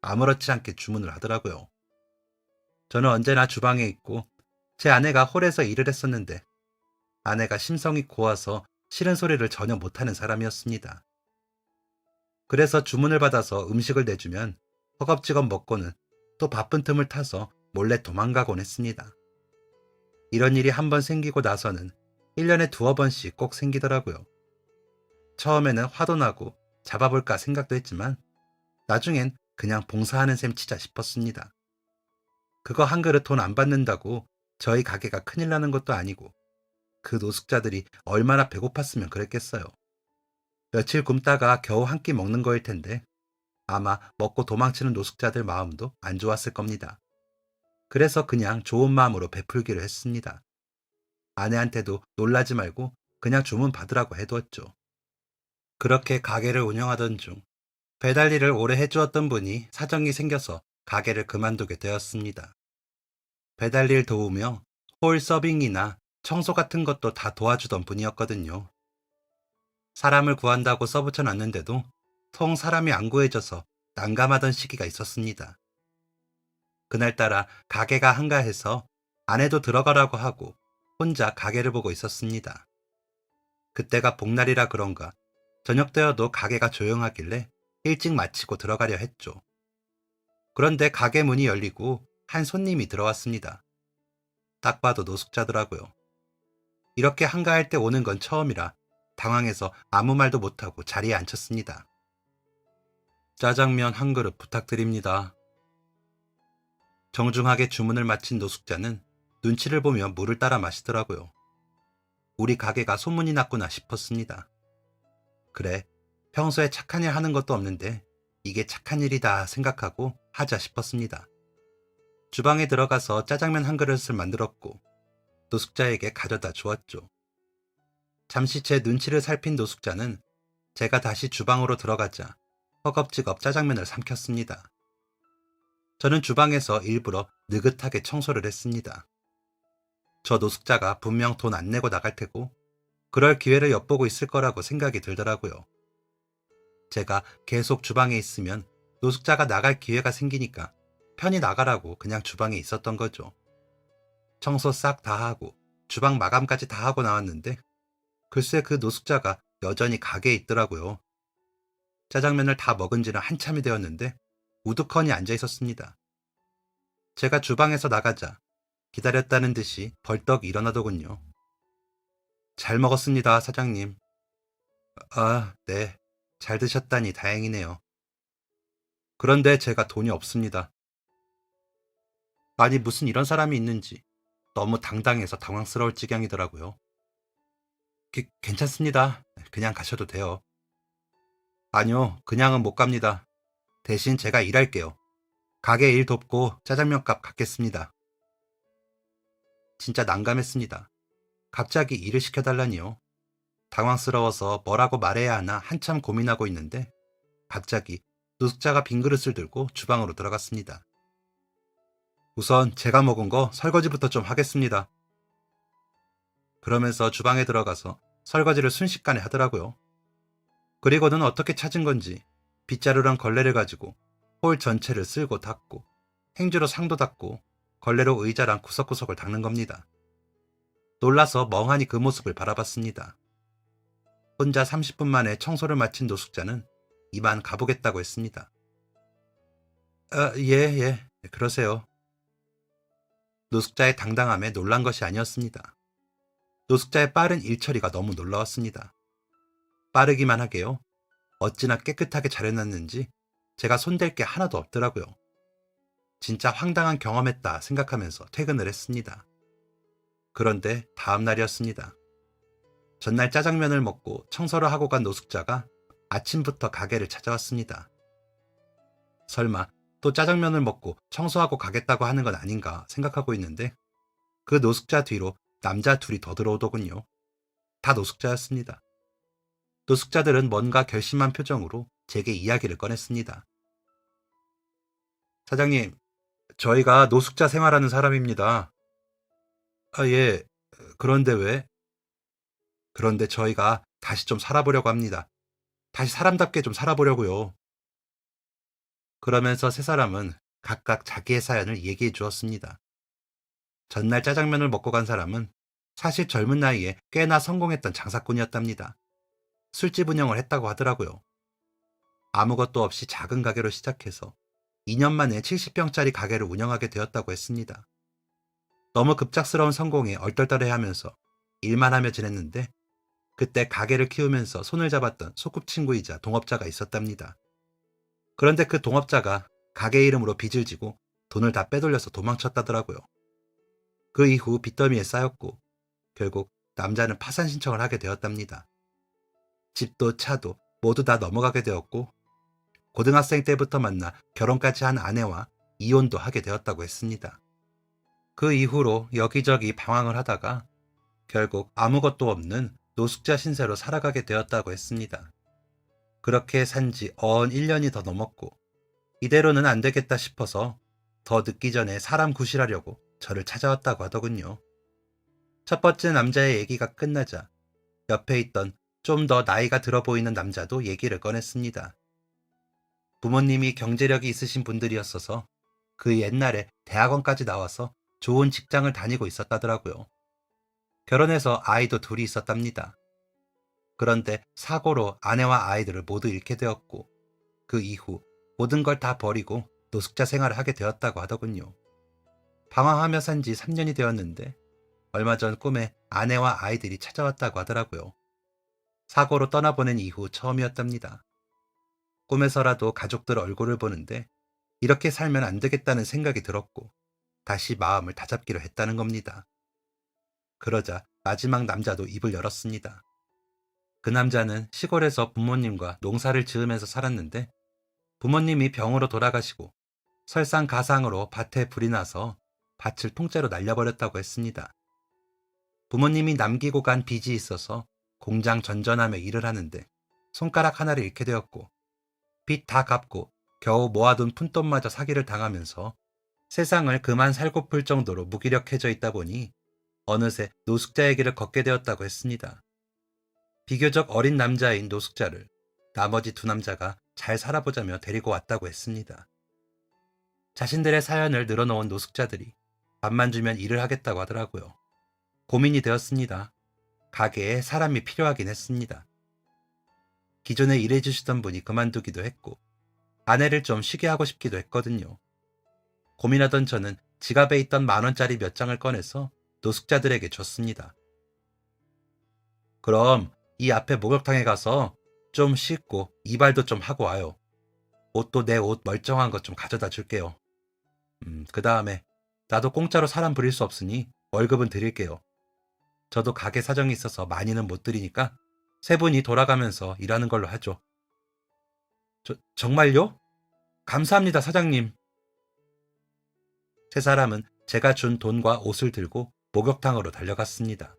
아무렇지 않게 주문을 하더라고요. 저는 언제나 주방에 있고 제 아내가 홀에서 일을 했었는데 아내가 심성이 고와서 싫은 소리를 전혀 못하는 사람이었습니다. 그래서 주문을 받아서 음식을 내주면 허겁지겁 먹고는 또 바쁜 틈을 타서 몰래 도망가곤 했습니다. 이런 일이 한 번 생기고 나서는 1년에 두어 번씩 꼭 생기더라고요. 처음에는 화도 나고 잡아볼까 생각도 했지만 나중엔 그냥 봉사하는 셈 치자 싶었습니다. 그거 한 그릇 돈 안 받는다고 저희 가게가 큰일 나는 것도 아니고 그 노숙자들이 얼마나 배고팠으면 그랬겠어요. 며칠 굶다가 겨우 한 끼 먹는 거일 텐데 아마 먹고 도망치는 노숙자들 마음도 안 좋았을 겁니다. 그래서 그냥 좋은 마음으로 베풀기로 했습니다. 아내한테도 놀라지 말고 그냥 주문 받으라고 해두었죠. 그렇게 가게를 운영하던 중 배달 일을 오래 해주었던 분이 사정이 생겨서 가게를 그만두게 되었습니다. 배달 일 도우며 홀 서빙이나 청소 같은 것도 다 도와주던 분이었거든요. 사람을 구한다고 써붙여놨는데도 통 사람이 안 구해져서 난감하던 시기가 있었습니다. 그날따라 가게가 한가해서 아내도 들어가라고 하고 혼자 가게를 보고 있었습니다. 그때가 복날이라 그런가 저녁 되어도 가게가 조용하길래 일찍 마치고 들어가려 했죠. 그런데 가게 문이 열리고 한 손님이 들어왔습니다. 딱 봐도 노숙자더라고요. 이렇게 한가할 때 오는 건 처음이라 당황해서 아무 말도 못하고 자리에 앉혔습니다. 짜장면 한 그릇 부탁드립니다. 정중하게 주문을 마친 노숙자는 눈치를 보며 물을 따라 마시더라고요. 우리 가게가 소문이 났구나 싶었습니다. 그래, 평소에 착한 일 하는 것도 없는데 이게 착한 일이다 생각하고 하자 싶었습니다. 주방에 들어가서 짜장면 한 그릇을 만들었고 노숙자에게 가져다 주었죠. 잠시 제 눈치를 살핀 노숙자는 제가 다시 주방으로 들어가자 허겁지겁 짜장면을 삼켰습니다. 저는 주방에서 일부러 느긋하게 청소를 했습니다. 저 노숙자가 분명 돈 안 내고 나갈 테고 그럴 기회를 엿보고 있을 거라고 생각이 들더라고요. 제가 계속 주방에 있으면 노숙자가 나갈 기회가 생기니까 편히 나가라고 그냥 주방에 있었던 거죠. 청소 싹 다 하고 주방 마감까지 다 하고 나왔는데 글쎄 그 노숙자가 여전히 가게에 있더라고요. 짜장면을 다 먹은 지는 한참이 되었는데 우두커니 앉아 있었습니다. 제가 주방에서 나가자 기다렸다는 듯이 벌떡 일어나더군요. 잘 먹었습니다, 사장님. 아, 네. 잘 드셨다니 다행이네요. 그런데 제가 돈이 없습니다. 아니, 무슨 이런 사람이 있는지 너무 당당해서 당황스러울 지경이더라고요. 괜찮습니다. 그냥 가셔도 돼요. 아니요, 그냥은 못 갑니다. 대신 제가 일할게요. 가게 일 돕고 짜장면 값 갚겠습니다. 진짜 난감했습니다. 갑자기 일을 시켜달라니요. 당황스러워서 뭐라고 말해야 하나 한참 고민하고 있는데 갑자기 노숙자가 빈 그릇을 들고 주방으로 들어갔습니다. 우선 제가 먹은 거 설거지부터 좀 하겠습니다. 그러면서 주방에 들어가서 설거지를 순식간에 하더라고요. 그리고는 어떻게 찾은 건지 빗자루랑 걸레를 가지고 홀 전체를 쓸고 닦고 행주로 상도 닦고 걸레로 의자랑 구석구석을 닦는 겁니다. 놀라서 멍하니 그 모습을 바라봤습니다. 혼자 30분 만에 청소를 마친 노숙자는 이만 가보겠다고 했습니다. 예, 그러세요. 노숙자의 당당함에 놀란 것이 아니었습니다. 노숙자의 빠른 일처리가 너무 놀라웠습니다. 빠르기만 하게요. 어찌나 깨끗하게 차려놨는지 제가 손댈 게 하나도 없더라고요. 진짜 황당한 경험했다 생각하면서 퇴근을 했습니다. 그런데 다음 날이었습니다. 전날 짜장면을 먹고 청소를 하고 간 노숙자가 아침부터 가게를 찾아왔습니다. 설마 또 짜장면을 먹고 청소하고 가겠다고 하는 건 아닌가 생각하고 있는데 그 노숙자 뒤로 남자 둘이 더 들어오더군요. 다 노숙자였습니다. 노숙자들은 뭔가 결심한 표정으로 제게 이야기를 꺼냈습니다. 사장님, 저희가 노숙자 생활하는 사람입니다. 아, 예. 그런데 왜? 그런데 저희가 다시 좀 살아보려고 합니다. 다시 사람답게 좀 살아보려고요. 그러면서 세 사람은 각각 자기의 사연을 얘기해 주었습니다. 전날 짜장면을 먹고 간 사람은 사실 젊은 나이에 꽤나 성공했던 장사꾼이었답니다. 술집 운영을 했다고 하더라고요. 아무것도 없이 작은 가게로 시작해서 2년 만에 70평짜리 가게를 운영하게 되었다고 했습니다. 너무 급작스러운 성공에 얼떨떨해하면서 일만 하며 지냈는데 그때 가게를 키우면서 손을 잡았던 소꿉친구이자 동업자가 있었답니다. 그런데 그 동업자가 가게 이름으로 빚을 지고 돈을 다 빼돌려서 도망쳤다더라고요. 그 이후 빚더미에 쌓였고 결국 남자는 파산 신청을 하게 되었답니다. 집도 차도 모두 다 넘어가게 되었고 고등학생 때부터 만나 결혼까지 한 아내와 이혼도 하게 되었다고 했습니다. 그 이후로 여기저기 방황을 하다가 결국 아무것도 없는 노숙자 신세로 살아가게 되었다고 했습니다. 그렇게 산지 1년이 더 넘었고 이대로는 안 되겠다 싶어서 더 늦기 전에 사람 구실하려고 저를 찾아왔다고 하더군요. 첫 번째 남자의 얘기가 끝나자 옆에 있던 좀 더 나이가 들어 보이는 남자도 얘기를 꺼냈습니다. 부모님이 경제력이 있으신 분들이었어서 그 옛날에 대학원까지 나와서 좋은 직장을 다니고 있었다더라고요. 결혼해서 아이도 둘이 있었답니다. 그런데 사고로 아내와 아이들을 모두 잃게 되었고 그 이후 모든 걸 다 버리고 노숙자 생활을 하게 되었다고 하더군요. 방황하며 산 지 3년이 되었는데 얼마 전 꿈에 아내와 아이들이 찾아왔다고 하더라고요. 사고로 떠나보낸 이후 처음이었답니다. 꿈에서라도 가족들 얼굴을 보는데 이렇게 살면 안 되겠다는 생각이 들었고 다시 마음을 다잡기로 했다는 겁니다. 그러자 마지막 남자도 입을 열었습니다. 그 남자는 시골에서 부모님과 농사를 지으면서 살았는데 부모님이 병으로 돌아가시고 설상가상으로 밭에 불이 나서 밭을 통째로 날려버렸다고 했습니다. 부모님이 남기고 간 빚이 있어서 공장 전전하며 일을 하는데 손가락 하나를 잃게 되었고 빚 다 갚고 겨우 모아둔 푼돈마저 사기를 당하면서 세상을 그만 살고플 정도로 무기력해져 있다 보니 어느새 노숙자의 길을 걷게 되었다고 했습니다. 비교적 어린 남자인 노숙자를 나머지 두 남자가 잘 살아보자며 데리고 왔다고 했습니다. 자신들의 사연을 늘어놓은 노숙자들이 밥만 주면 일을 하겠다고 하더라고요. 고민이 되었습니다. 가게에 사람이 필요하긴 했습니다. 기존에 일해주시던 분이 그만두기도 했고 아내를 좀 쉬게 하고 싶기도 했거든요. 고민하던 저는 지갑에 있던 10,000원짜리 몇 장을 꺼내서 노숙자들에게 줬습니다. 그럼 이 앞에 목욕탕에 가서 좀 씻고 이발도 좀 하고 와요. 옷도 내 옷 멀쩡한 것 좀 가져다 줄게요. 그 다음에 나도 공짜로 사람 부릴 수 없으니 월급은 드릴게요. 저도 가게 사정이 있어서 많이는 못 드리니까 세 분이 돌아가면서 일하는 걸로 하죠. 정말요? 감사합니다, 사장님. 세 사람은 제가 준 돈과 옷을 들고 목욕탕으로 달려갔습니다.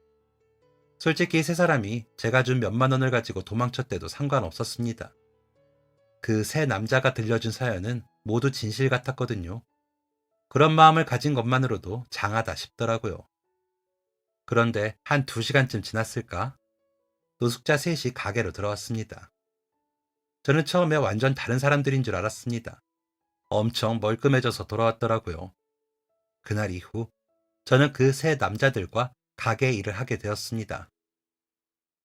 솔직히 세 사람이 제가 준 몇만 원을 가지고 도망쳤대도 상관없었습니다. 그 세 남자가 들려준 사연은 모두 진실 같았거든요. 그런 마음을 가진 것만으로도 장하다 싶더라고요. 그런데 한 2시간쯤 지났을까? 노숙자 셋이 가게로 들어왔습니다. 저는 처음에 완전 다른 사람들인 줄 알았습니다. 엄청 멀끔해져서 돌아왔더라고요. 그날 이후 저는 그 세 남자들과 가게 일을 하게 되었습니다.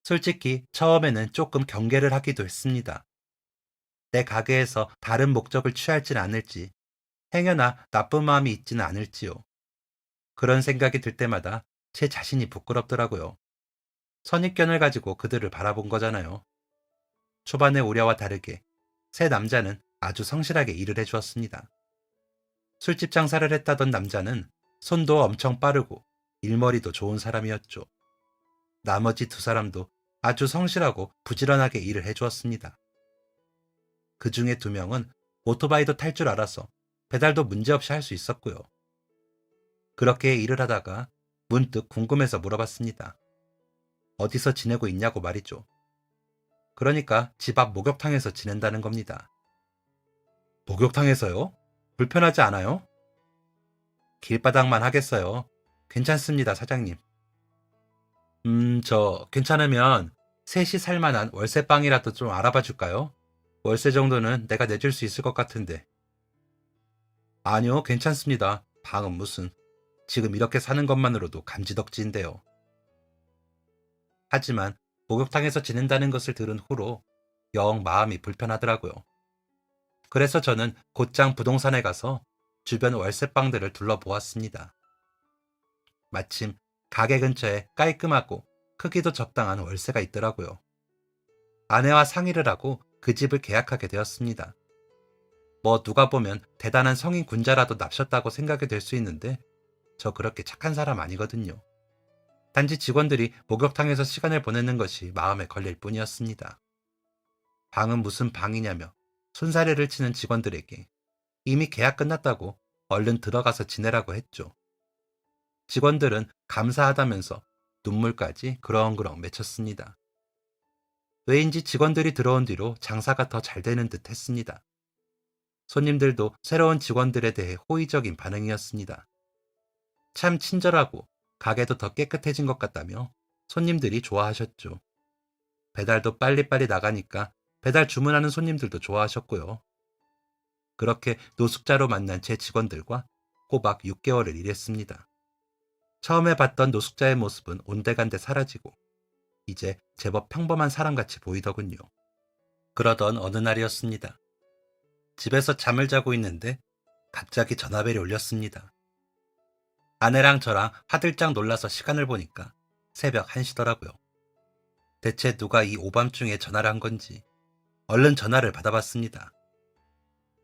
솔직히 처음에는 조금 경계를 하기도 했습니다. 내 가게에서 다른 목적을 취할진 않을지, 행여나 나쁜 마음이 있지는 않을지요. 그런 생각이 들 때마다 제 자신이 부끄럽더라고요. 선입견을 가지고 그들을 바라본 거잖아요. 초반의 우려와 다르게 세 남자는 아주 성실하게 일을 해주었습니다. 술집 장사를 했다던 남자는 손도 엄청 빠르고 일머리도 좋은 사람이었죠. 나머지 두 사람도 아주 성실하고 부지런하게 일을 해주었습니다. 그 중에 2명은 오토바이도 탈 줄 알아서 배달도 문제없이 할 수 있었고요. 그렇게 일을 하다가 문득 궁금해서 물어봤습니다. 어디서 지내고 있냐고 말이죠. 그러니까 집 앞 목욕탕에서 지낸다는 겁니다. 목욕탕에서요? 불편하지 않아요? 길바닥만 하겠어요. 괜찮습니다, 사장님. 저 괜찮으면 셋이 살만한 월세방이라도 좀 알아봐 줄까요? 월세 정도는 내가 내줄 수 있을 것 같은데. 아니요, 괜찮습니다. 방은 무슨. 지금 이렇게 사는 것만으로도 감지덕지인데요. 하지만 목욕탕에서 지낸다는 것을 들은 후로 영 마음이 불편하더라고요. 그래서 저는 곧장 부동산에 가서 주변 월세방들을 둘러보았습니다. 마침 가게 근처에 깔끔하고 크기도 적당한 월세가 있더라고요. 아내와 상의를 하고 그 집을 계약하게 되었습니다. 뭐 누가 보면 대단한 성인 군자라도 납셨다고 생각이 될 수 있는데 저 그렇게 착한 사람 아니거든요. 단지 직원들이 목욕탕에서 시간을 보내는 것이 마음에 걸릴 뿐이었습니다. 방은 무슨 방이냐며 손사래를 치는 직원들에게 이미 계약 끝났다고 얼른 들어가서 지내라고 했죠. 직원들은 감사하다면서 눈물까지 그렁그렁 맺혔습니다. 왜인지 직원들이 들어온 뒤로 장사가 더 잘 되는 듯 했습니다. 손님들도 새로운 직원들에 대해 호의적인 반응이었습니다. 참 친절하고 가게도 더 깨끗해진 것 같다며 손님들이 좋아하셨죠. 배달도 빨리빨리 나가니까 배달 주문하는 손님들도 좋아하셨고요. 그렇게 노숙자로 만난 제 직원들과 꼬박 6개월을 일했습니다. 처음에 봤던 노숙자의 모습은 온데간데 사라지고 이제 제법 평범한 사람같이 보이더군요. 그러던 어느 날이었습니다. 집에서 잠을 자고 있는데 갑자기 전화벨이 울렸습니다. 아내랑 저랑 화들짝 놀라서 시간을 보니까 새벽 1시더라고요. 대체 누가 이 오밤중에 전화를 한 건지 얼른 전화를 받아봤습니다.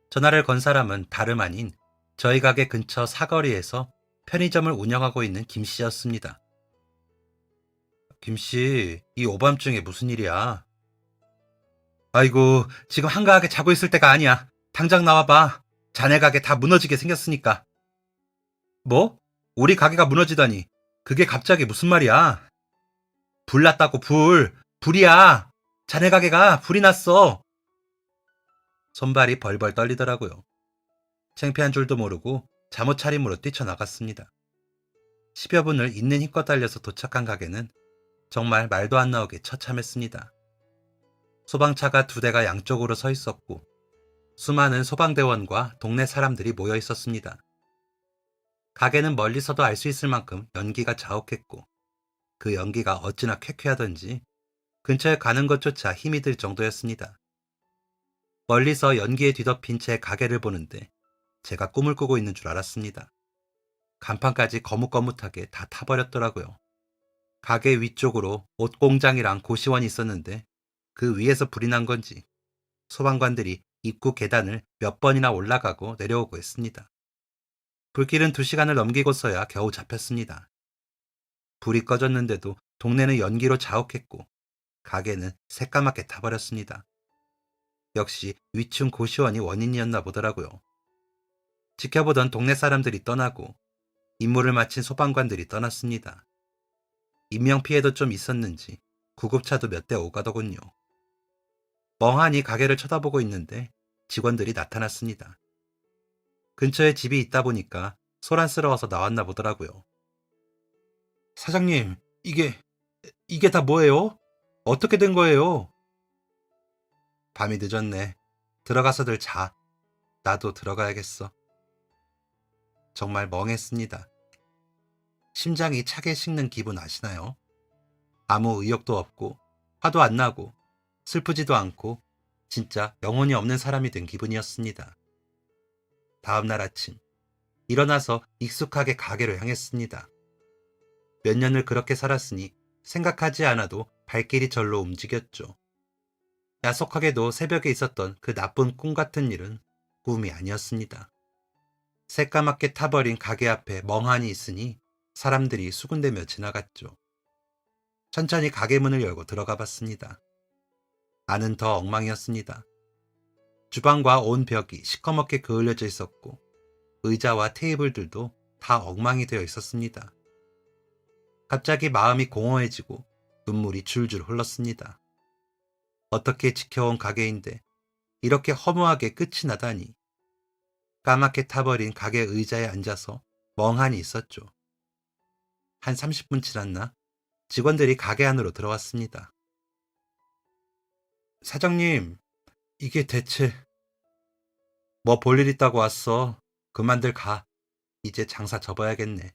전화를 건 사람은 다름 아닌 저희 가게 근처 사거리에서 편의점을 운영하고 있는 김 씨였습니다. 김씨, 이 오밤중에 무슨 일이야? 아이고, 지금 한가하게 자고 있을 때가 아니야. 당장 나와봐. 자네 가게 다 무너지게 생겼으니까. 뭐? 우리 가게가 무너지다니. 그게 갑자기 무슨 말이야? 불 났다고, 불. 불이야. 자네 가게가 불이 났어. 손발이 벌벌 떨리더라고요. 창피한 줄도 모르고 잠옷 차림으로 뛰쳐나갔습니다. 10여 분을 있는 힘껏 달려서 도착한 가게는 정말 말도 안 나오게 처참했습니다. 소방차가 2대가 양쪽으로 서 있었고 수많은 소방대원과 동네 사람들이 모여 있었습니다. 가게는 멀리서도 알 수 있을 만큼 연기가 자욱했고 그 연기가 어찌나 쾌쾌하던지 근처에 가는 것조차 힘이 들 정도였습니다. 멀리서 연기에 뒤덮인 제 가게를 보는데 제가 꿈을 꾸고 있는 줄 알았습니다. 간판까지 거뭇거뭇하게 다 타버렸더라고요. 가게 위쪽으로 옷 공장이랑 고시원이 있었는데 그 위에서 불이 난 건지 소방관들이 입구 계단을 몇 번이나 올라가고 내려오고 했습니다. 불길은 2시간을 넘기고서야 겨우 잡혔습니다. 불이 꺼졌는데도 동네는 연기로 자욱했고 가게는 새까맣게 타버렸습니다. 역시 위층 고시원이 원인이었나 보더라고요. 지켜보던 동네 사람들이 떠나고 임무를 마친 소방관들이 떠났습니다. 인명피해도 좀 있었는지 구급차도 몇 대 오가더군요. 멍하니 가게를 쳐다보고 있는데 직원들이 나타났습니다. 근처에 집이 있다 보니까 소란스러워서 나왔나 보더라고요. 사장님, 이게 다 뭐예요? 어떻게 된 거예요? 밤이 늦었네. 들어가서들 자. 나도 들어가야겠어. 정말 멍했습니다. 심장이 차게 식는 기분 아시나요? 아무 의욕도 없고 화도 안 나고 슬프지도 않고 진짜 영혼이 없는 사람이 된 기분이었습니다. 다음 날 아침 일어나서 익숙하게 가게로 향했습니다. 몇 년을 그렇게 살았으니 생각하지 않아도 발길이 절로 움직였죠. 야속하게도 새벽에 있었던 그 나쁜 꿈 같은 일은 꿈이 아니었습니다. 새까맣게 타버린 가게 앞에 멍하니 있으니 사람들이 수군대며 지나갔죠. 천천히 가게 문을 열고 들어가 봤습니다. 안은 더 엉망이었습니다. 주방과 온 벽이 시커멓게 그을려져 있었고 의자와 테이블들도 다 엉망이 되어 있었습니다. 갑자기 마음이 공허해지고 눈물이 줄줄 흘렀습니다. 어떻게 지켜온 가게인데 이렇게 허무하게 끝이 나다니. 까맣게 타버린 가게 의자에 앉아서 멍하니 있었죠. 한 30분 지났나? 직원들이 가게 안으로 들어왔습니다. 사장님, 이게 대체 뭐 볼 일 있다고 왔어. 그만들 가. 이제 장사 접어야겠네.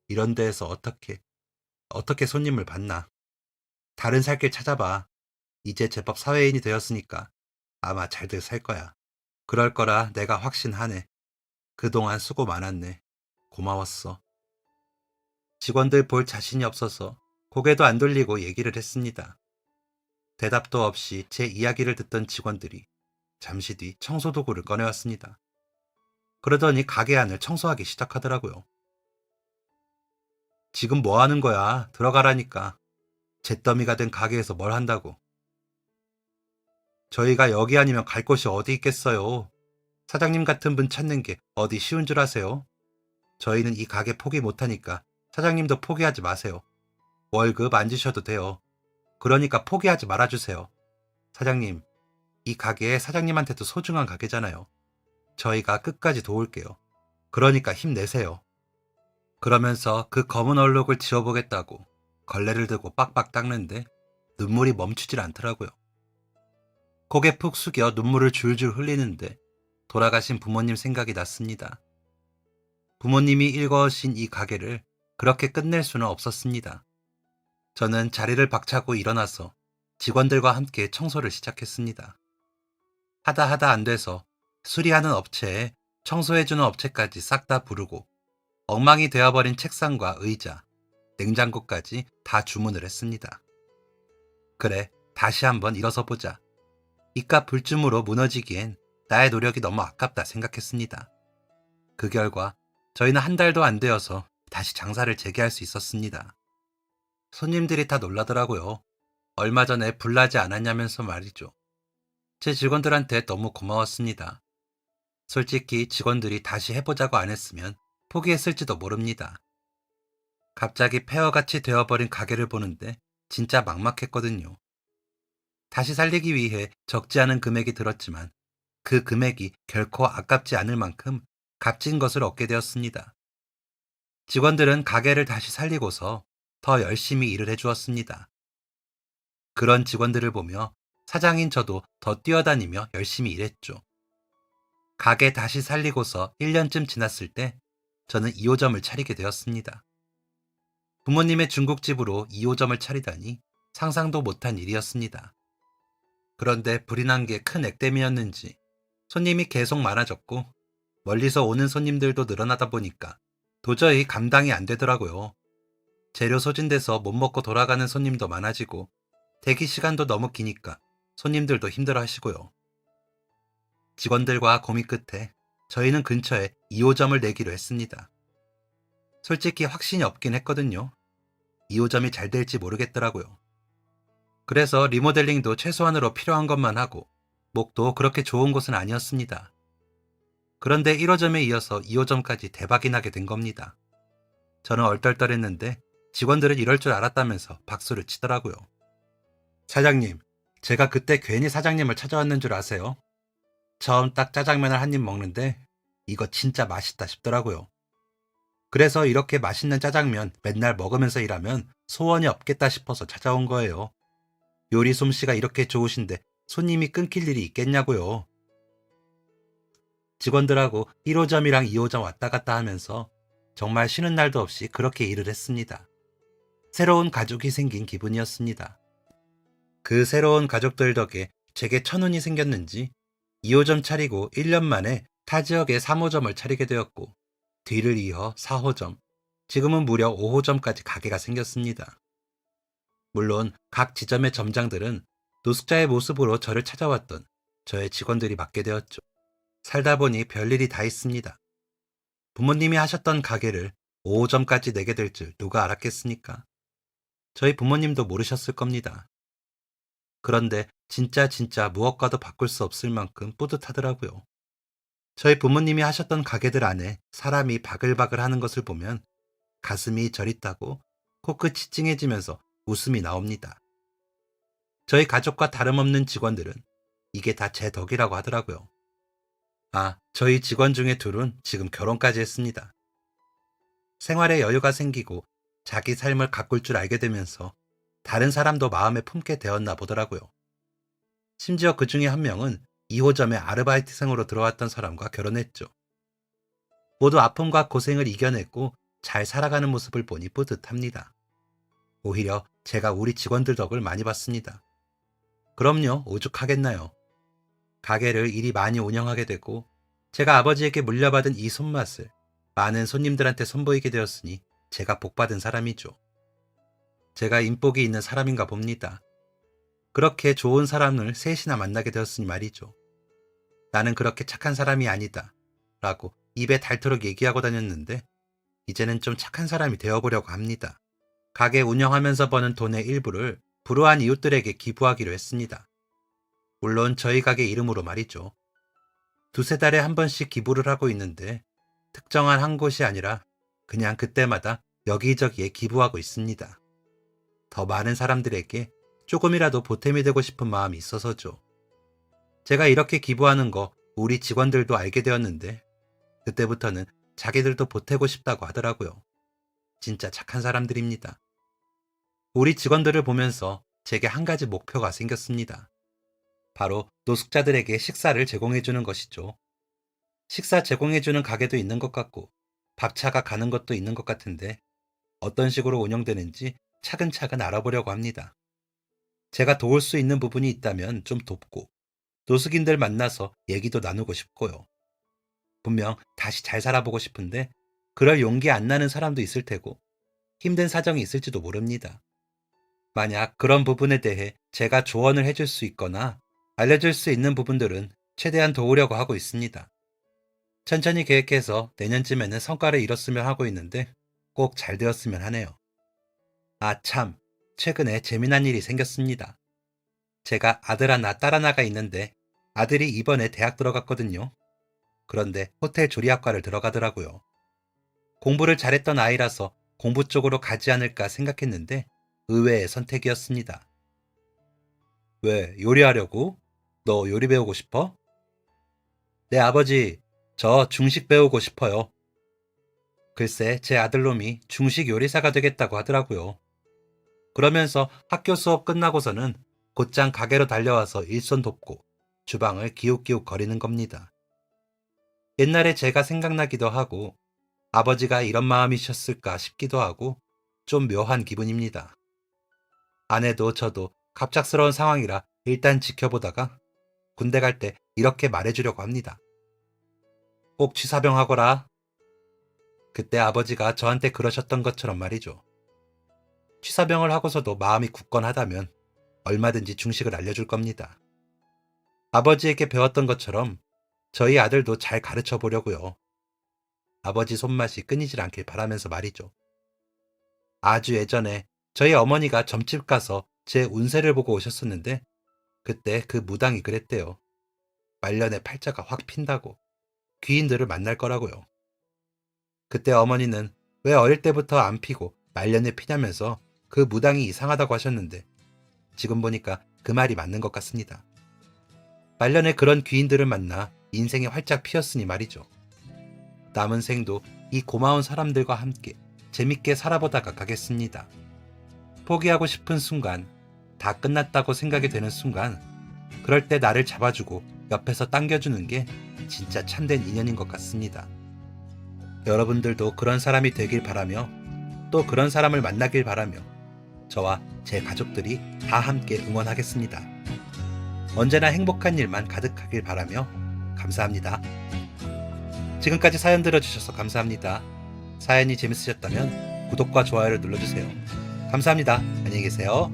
이런 데에서 어떻게 손님을 받나. 다른 살길 찾아봐. 이제 제법 사회인이 되었으니까 아마 잘들 살 거야. 그럴 거라 내가 확신하네. 그동안 수고 많았네. 고마웠어. 직원들 볼 자신이 없어서 고개도 안 돌리고 얘기를 했습니다. 대답도 없이 제 이야기를 듣던 직원들이 잠시 뒤 청소도구를 꺼내왔습니다. 그러더니 가게 안을 청소하기 시작하더라고요. 지금 뭐 하는 거야? 들어가라니까. 잿더미가 된 가게에서 뭘 한다고. 저희가 여기 아니면 갈 곳이 어디 있겠어요. 사장님 같은 분 찾는 게 어디 쉬운 줄 아세요? 저희는 이 가게 포기 못하니까 사장님도 포기하지 마세요. 월급 안 주셔도 돼요. 그러니까 포기하지 말아주세요. 사장님, 이 가게 사장님한테도 소중한 가게잖아요. 저희가 끝까지 도울게요. 그러니까 힘내세요. 그러면서 그 검은 얼룩을 지워보겠다고 걸레를 들고 빡빡 닦는데 눈물이 멈추질 않더라고요. 고개 푹 숙여 눈물을 줄줄 흘리는데 돌아가신 부모님 생각이 났습니다. 부모님이 일거하신 이 가게를 그렇게 끝낼 수는 없었습니다. 저는 자리를 박차고 일어나서 직원들과 함께 청소를 시작했습니다. 하다 안 돼서 수리하는 업체에 청소해주는 업체까지 싹 다 부르고 엉망이 되어버린 책상과 의자, 냉장고까지 다 주문을 했습니다. 그래, 다시 한번 일어서 보자. 이깟 불쯤으로 무너지기엔 나의 노력이 너무 아깝다 생각했습니다. 그 결과 저희는 한 달도 안 되어서 다시 장사를 재개할 수 있었습니다. 손님들이 다 놀라더라고요. 얼마 전에 불나지 않았냐면서 말이죠. 제 직원들한테 너무 고마웠습니다. 솔직히 직원들이 다시 해보자고 안 했으면 포기했을지도 모릅니다. 갑자기 폐허같이 되어버린 가게를 보는데 진짜 막막했거든요. 다시 살리기 위해 적지 않은 금액이 들었지만 그 금액이 결코 아깝지 않을 만큼 값진 것을 얻게 되었습니다. 직원들은 가게를 다시 살리고서 더 열심히 일을 해주었습니다. 그런 직원들을 보며 사장인 저도 더 뛰어다니며 열심히 일했죠. 가게 다시 살리고서 1년쯤 지났을 때 저는 2호점을 차리게 되었습니다. 부모님의 중국집으로 2호점을 차리다니 상상도 못한 일이었습니다. 그런데 불이 난 게 큰 액땜이었는지 손님이 계속 많아졌고 멀리서 오는 손님들도 늘어나다 보니까 도저히 감당이 안 되더라고요. 재료 소진돼서 못 먹고 돌아가는 손님도 많아지고 대기 시간도 너무 기니까 손님들도 힘들어 하시고요. 직원들과 고민 끝에 저희는 근처에 2호점을 내기로 했습니다. 솔직히 확신이 없긴 했거든요. 2호점이 잘 될지 모르겠더라고요. 그래서 리모델링도 최소한으로 필요한 것만 하고 목도 그렇게 좋은 곳은 아니었습니다. 그런데 1호점에 이어서 2호점까지 대박이 나게 된 겁니다. 저는 얼떨떨했는데 직원들은 이럴 줄 알았다면서 박수를 치더라고요. 사장님, 제가 그때 괜히 사장님을 찾아왔는 줄 아세요? 처음 딱 짜장면을 한 입 먹는데 이거 진짜 맛있다 싶더라고요. 그래서 이렇게 맛있는 짜장면 맨날 먹으면서 일하면 소원이 없겠다 싶어서 찾아온 거예요. 요리 솜씨가 이렇게 좋으신데 손님이 끊길 일이 있겠냐고요. 직원들하고 1호점이랑 2호점 왔다 갔다 하면서 정말 쉬는 날도 없이 그렇게 일을 했습니다. 새로운 가족이 생긴 기분이었습니다. 그 새로운 가족들 덕에 제게 천운이 생겼는지 2호점 차리고 1년 만에 타 지역에 3호점을 차리게 되었고 뒤를 이어 4호점, 지금은 무려 5호점까지 가게가 생겼습니다. 물론 각 지점의 점장들은 노숙자의 모습으로 저를 찾아왔던 저의 직원들이 맡게 되었죠. 살다 보니 별일이 다 있습니다. 부모님이 하셨던 가게를 5호점까지 내게 될 줄 누가 알았겠습니까? 저희 부모님도 모르셨을 겁니다. 그런데 진짜 무엇과도 바꿀 수 없을 만큼 뿌듯하더라고요. 저희 부모님이 하셨던 가게들 안에 사람이 바글바글 하는 것을 보면 가슴이 저릿다고 코끝이 찡해지면서 웃음이 나옵니다. 저희 가족과 다름없는 직원들은 이게 다 제 덕이라고 하더라고요. 저희 직원 중에 둘은 지금 결혼까지 했습니다. 생활에 여유가 생기고 자기 삶을 가꿀 줄 알게 되면서 다른 사람도 마음에 품게 되었나 보더라고요. 심지어 그 중에 한 명은 2호점에 아르바이트생으로 들어왔던 사람과 결혼했죠. 모두 아픔과 고생을 이겨냈고 잘 살아가는 모습을 보니 뿌듯합니다. 오히려 제가 우리 직원들 덕을 많이 봤습니다. 그럼요, 오죽하겠나요. 가게를 일이 많이 운영하게 되고 제가 아버지에게 물려받은 이 손맛을 많은 손님들한테 선보이게 되었으니 제가 복받은 사람이죠. 제가 인복이 있는 사람인가 봅니다. 그렇게 좋은 사람을 셋이나 만나게 되었으니 말이죠. 나는 그렇게 착한 사람이 아니다 라고 입에 닳도록 얘기하고 다녔는데 이제는 좀 착한 사람이 되어보려고 합니다. 가게 운영하면서 버는 돈의 일부를 불우한 이웃들에게 기부하기로 했습니다. 물론 저희 가게 이름으로 말이죠. 두세 달에 한 번씩 기부를 하고 있는데 특정한 한 곳이 아니라 그냥 그때마다 여기저기에 기부하고 있습니다. 더 많은 사람들에게 조금이라도 보탬이 되고 싶은 마음이 있어서죠. 제가 이렇게 기부하는 거 우리 직원들도 알게 되었는데 그때부터는 자기들도 보태고 싶다고 하더라고요. 진짜 착한 사람들입니다. 우리 직원들을 보면서 제게 한 가지 목표가 생겼습니다. 바로 노숙자들에게 식사를 제공해주는 것이죠. 식사 제공해주는 가게도 있는 것 같고 밥차가 가는 것도 있는 것 같은데 어떤 식으로 운영되는지 차근차근 알아보려고 합니다. 제가 도울 수 있는 부분이 있다면 좀 돕고 노숙인들 만나서 얘기도 나누고 싶고요. 분명 다시 잘 살아보고 싶은데 그럴 용기 안 나는 사람도 있을 테고 힘든 사정이 있을지도 모릅니다. 만약 그런 부분에 대해 제가 조언을 해줄 수 있거나 알려줄 수 있는 부분들은 최대한 도우려고 하고 있습니다. 천천히 계획해서 내년쯤에는 성과를 이뤘으면 하고 있는데 꼭 잘 되었으면 하네요. 참, 최근에 재미난 일이 생겼습니다. 제가 아들 하나, 딸 하나가 있는데 아들이 이번에 대학 들어갔거든요. 그런데 호텔 조리학과를 들어가더라고요. 공부를 잘했던 아이라서 공부 쪽으로 가지 않을까 생각했는데 의외의 선택이었습니다. 왜, 요리하려고? 너 요리 배우고 싶어? 네, 아버지, 저 중식 배우고 싶어요. 글쎄, 제 아들놈이 중식 요리사가 되겠다고 하더라고요. 그러면서 학교 수업 끝나고서는 곧장 가게로 달려와서 일손 돕고 주방을 기웃기웃 거리는 겁니다. 옛날에 제가 생각나기도 하고 아버지가 이런 마음이셨을까 싶기도 하고 좀 묘한 기분입니다. 아내도 저도 갑작스러운 상황이라 일단 지켜보다가 군대 갈 때 이렇게 말해주려고 합니다. 꼭 취사병 하거라. 그때 아버지가 저한테 그러셨던 것처럼 말이죠. 취사병을 하고서도 마음이 굳건하다면 얼마든지 중식을 알려줄 겁니다. 아버지에게 배웠던 것처럼 저희 아들도 잘 가르쳐 보려고요. 아버지 손맛이 끊이질 않길 바라면서 말이죠. 아주 예전에 저희 어머니가 점집 가서 제 운세를 보고 오셨었는데 그때 그 무당이 그랬대요. 말년에 팔자가 확 핀다고 귀인들을 만날 거라고요. 그때 어머니는 왜 어릴 때부터 안 피고 말년에 피냐면서 그 무당이 이상하다고 하셨는데 지금 보니까 그 말이 맞는 것 같습니다. 말년에 그런 귀인들을 만나 인생이 활짝 피었으니 말이죠. 남은 생도 이 고마운 사람들과 함께 재밌게 살아보다가 가겠습니다. 포기하고 싶은 순간, 다 끝났다고 생각이 되는 순간, 그럴 때 나를 잡아주고 옆에서 당겨주는 게 진짜 참된 인연인 것 같습니다. 여러분들도 그런 사람이 되길 바라며 또 그런 사람을 만나길 바라며 저와 제 가족들이 다 함께 응원하겠습니다. 언제나 행복한 일만 가득하길 바라며 감사합니다. 지금까지 사연 들어주셔서 감사합니다. 사연이 재밌으셨다면 구독과 좋아요를 눌러주세요. 감사합니다. 안녕히 계세요.